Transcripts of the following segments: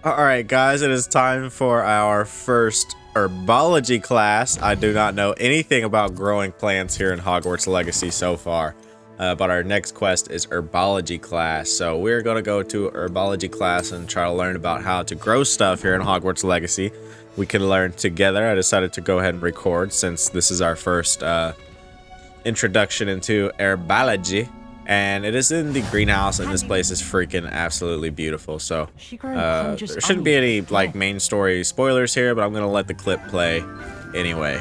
Alright guys, it is time for our first herbology class. I do not know anything about growing plants here in Hogwarts Legacy so far. But our next quest is herbology class. So we're going to go to herbology class and try to learn about how to grow stuff here in Hogwarts Legacy. We can learn together. I decided to go ahead and record since this is our first introduction into herbology. And it is in the greenhouse, and this place is freaking absolutely beautiful. So there shouldn't be any like main story spoilers here, but I'm gonna let the clip play anyway.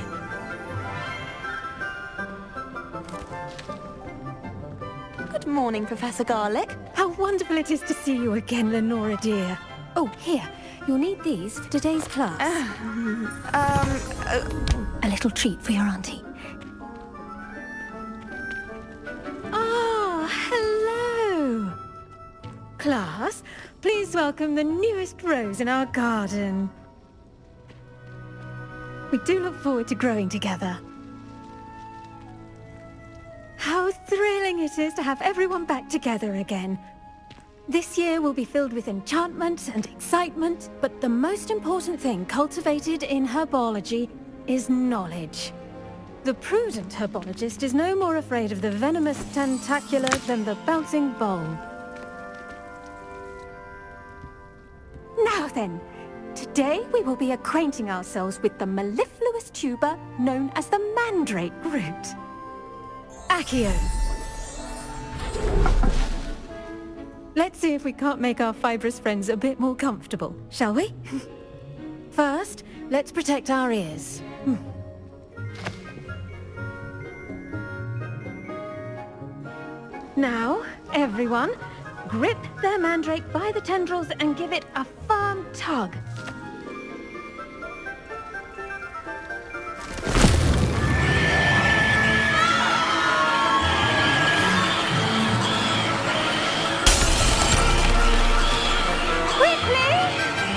Good morning, Professor Garlick. How wonderful it is to see you again, Lenora dear. Oh, here, you'll need these for today's class. A little treat for your auntie. Hello! Class, please welcome the newest rose in our garden. We do look forward to growing together. How thrilling it is to have everyone back together again. This year will be filled with enchantment and excitement, but the most important thing cultivated in herbology is knowledge. The prudent herbologist is no more afraid of the venomous tentacular than the bouncing bulb. Now then, today we will be acquainting ourselves with the mellifluous tuber known as the mandrake root. Accio. Let's see if we can't make our fibrous friends a bit more comfortable, shall we? First, let's protect our ears. Now, everyone, grip their mandrake by the tendrils and give it a firm tug. Quickly,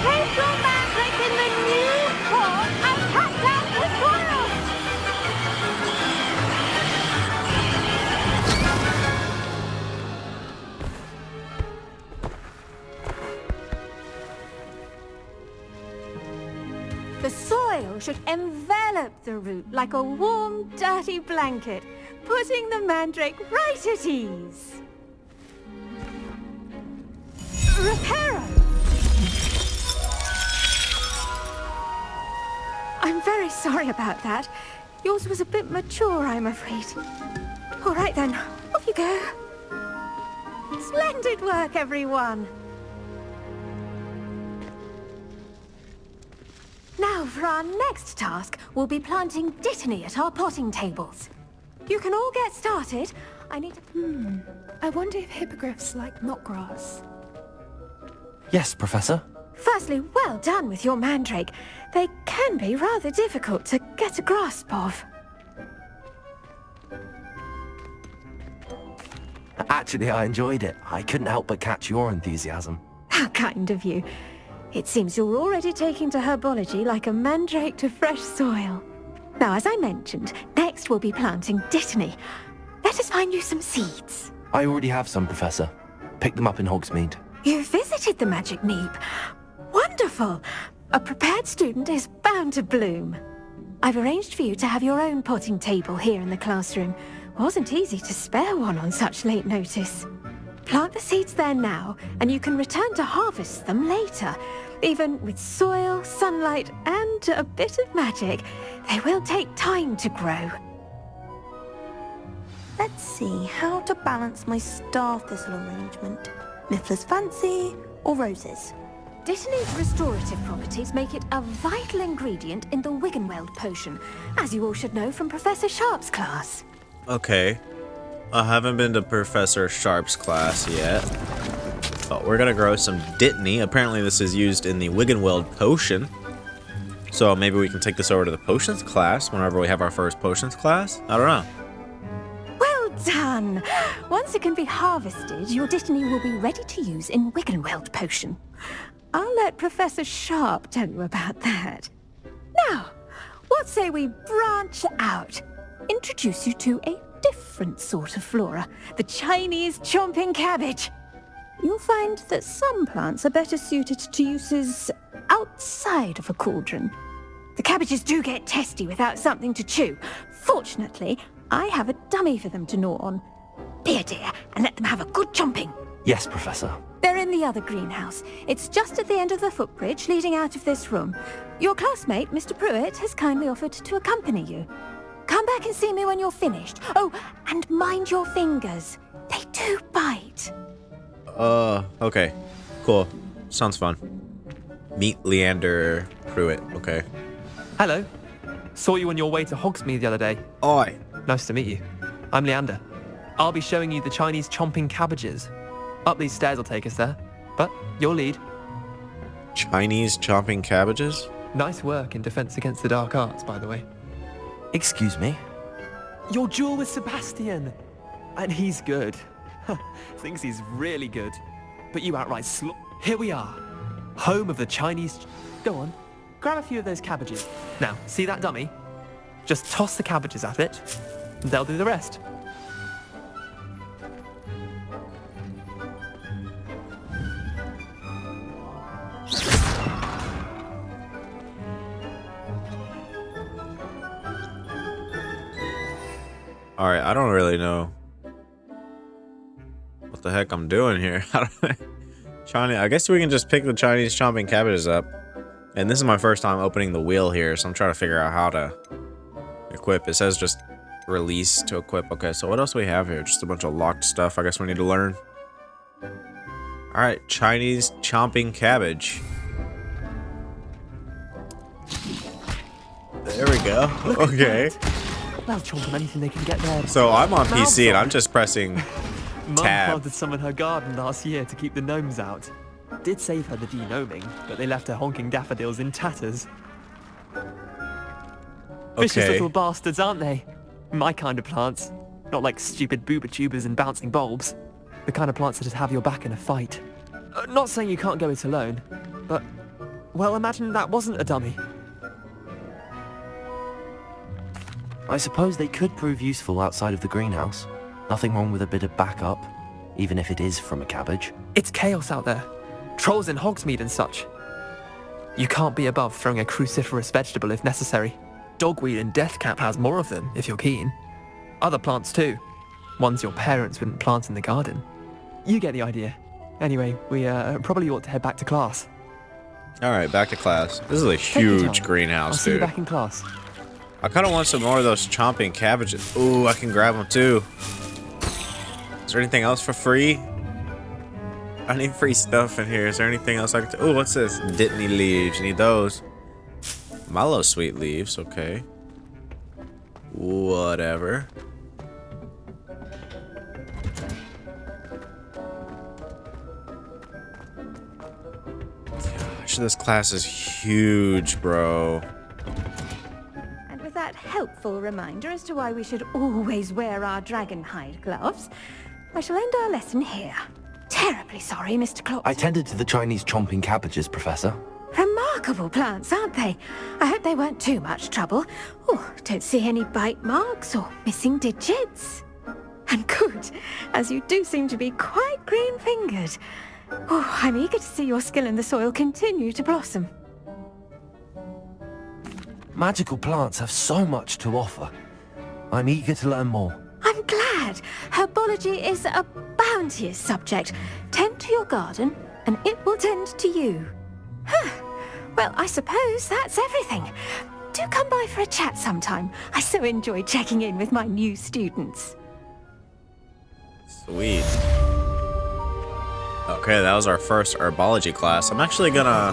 place your mandrake in the new pot and cut down the soil! The soil should envelop the root like a warm, dirty blanket, putting the mandrake right at ease. Reparo! I'm very sorry about that. Yours was a bit mature, I'm afraid. All right then, off you go. Splendid work, everyone. Now, for our next task, we'll be planting dittany at our potting tables. You can all get started. I need to... I wonder if hippogriffs like knotgrass. Yes, Professor. Firstly, well done with your mandrake. They can be rather difficult to get a grasp of. Actually, I enjoyed it. I couldn't help but catch your enthusiasm. How kind of you. It seems you're already taking to herbology like a mandrake to fresh soil. Now, as I mentioned, next we'll be planting dittany. Let us find you some seeds. I already have some, Professor. Picked them up in Hogsmeade. You visited the Magic Neep. Wonderful! A prepared student is bound to bloom. I've arranged for you to have your own potting table here in the classroom. Wasn't easy to spare one on such late notice. Plant the seeds there now, and you can return to harvest them later. Even with soil, sunlight, and a bit of magic, they will take time to grow. Let's see how to balance my star thistle arrangement. Miffler's Fancy or roses? Dittany's restorative properties make it a vital ingredient in the Wiggenweld potion, as you all should know from Professor Sharp's class. Okay. I haven't been to Professor Sharp's class yet. But we're gonna grow some dittany. Apparently this is used in the Wiggenweld potion. So maybe we can take this over to the potions class whenever we have our first potions class? I don't know. Well done! Once it can be harvested, your dittany will be ready to use in Wiggenweld potion. I'll let Professor Sharp tell you about that. Now, what say we branch out? Introduce you to a different sort of flora, the Chinese chomping cabbage. you'll find that some plants are better suited to uses outside of a cauldron. The cabbages do get testy without something to chew. Fortunately, I have a dummy for them to gnaw on. be a dear and let them have a good chomping. Yes, Professor. They're in the other greenhouse. It's just at the end of the footbridge leading out of this room. Your classmate, Mr. Pruitt, has kindly offered to accompany you. Come back and see me when you're finished. Oh, and mind your fingers. They do bite. Okay. Cool. Sounds fun. Meet Leander Pruitt. Okay. Hello. Saw you on your way to Hogsmeade the other day. Oi. Nice to meet you. I'm Leander. I'll be showing you the Chinese chomping cabbages. Up these stairs will take us there. But your lead. Chinese chopping cabbages? Nice work in Defense Against the Dark Arts, by the way. Excuse me? Your duel with Sebastian. And he's good. Thinks he's really good. But you outright Here we are. Home of the Chinese... Go on. Grab a few of those cabbages. Now, see that dummy? Just toss the cabbages at it, and they'll do the rest. Alright, I don't really know what the heck I'm doing here. I guess we can just pick the Chinese chomping cabbages up. And this is my first time opening the wheel here, so I'm trying to figure out how to equip. It says just release to equip. Okay, so what else do we have here? Just a bunch of locked stuff I guess we need to learn. Alright, Chinese chomping cabbage. There we go. Okay. They'll chomp on anything they can get there. So I'm on PC and I'm just pressing Mum tab. planted some in her garden last year to keep the gnomes out. Did save her the de-gnoming, but they left her honking daffodils in tatters. Vicious Okay. little bastards, aren't they? My kind of plants. Not like stupid booba tubers and bouncing bulbs. The kind of plants that just have your back in a fight. Not saying you can't go it alone, but... Well, imagine that wasn't a dummy. I suppose they could prove useful outside of the greenhouse. Nothing wrong with a bit of backup, even if it is from a cabbage. It's chaos out there. Trolls in Hogsmeade and such. You can't be above throwing a cruciferous vegetable if necessary. Dogweed and deathcap has more of them, if you're keen. Other plants too. Ones your parents wouldn't plant in the garden. You get the idea. Anyway, we probably ought to head back to class. Alright, back to class. This is a Take your huge time. greenhouse, I'll see you dude. back in class. I kind of want some more of those chomping cabbages. Ooh, I can grab them too. Is there anything else for free? I need free stuff in here. Is there anything else I can... Ooh, what's this? Dittany leaves. You need those. Mallow sweet leaves. Okay. Whatever. Gosh, this class is huge, bro. And with that helpful reminder as to why we should always wear our dragon hide gloves, I shall end our lesson here. Terribly sorry, Mr. Clock. I tended to the Chinese chomping cabbages, Professor. Remarkable plants, aren't they? I hope they weren't too much trouble. Oh, don't see any bite marks or missing digits. And good, as you do seem to be quite green-fingered. Oh, I'm eager to see your skill in the soil continue to blossom. Magical plants have so much to offer. I'm eager to learn more. I'm glad. Herbology is a bounteous subject. Tend to your garden, and it will tend to you. Well, I suppose that's everything. Do come by for a chat sometime. I so enjoy checking in with my new students. Sweet. Okay, that was our first herbology class. I'm actually gonna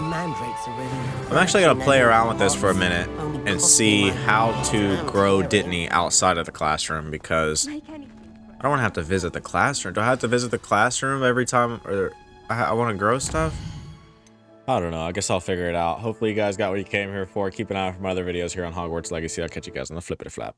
play around with this for a minute and see how to grow Dittany outside of the classroom, because I don't want to have to visit the classroom. Do I have to visit the classroom every time or I want to grow stuff? I don't know. I guess I'll figure it out. Hopefully you guys got what you came here for. Keep an eye out for my other videos here on Hogwarts Legacy. I'll catch you guys on the flippity flap.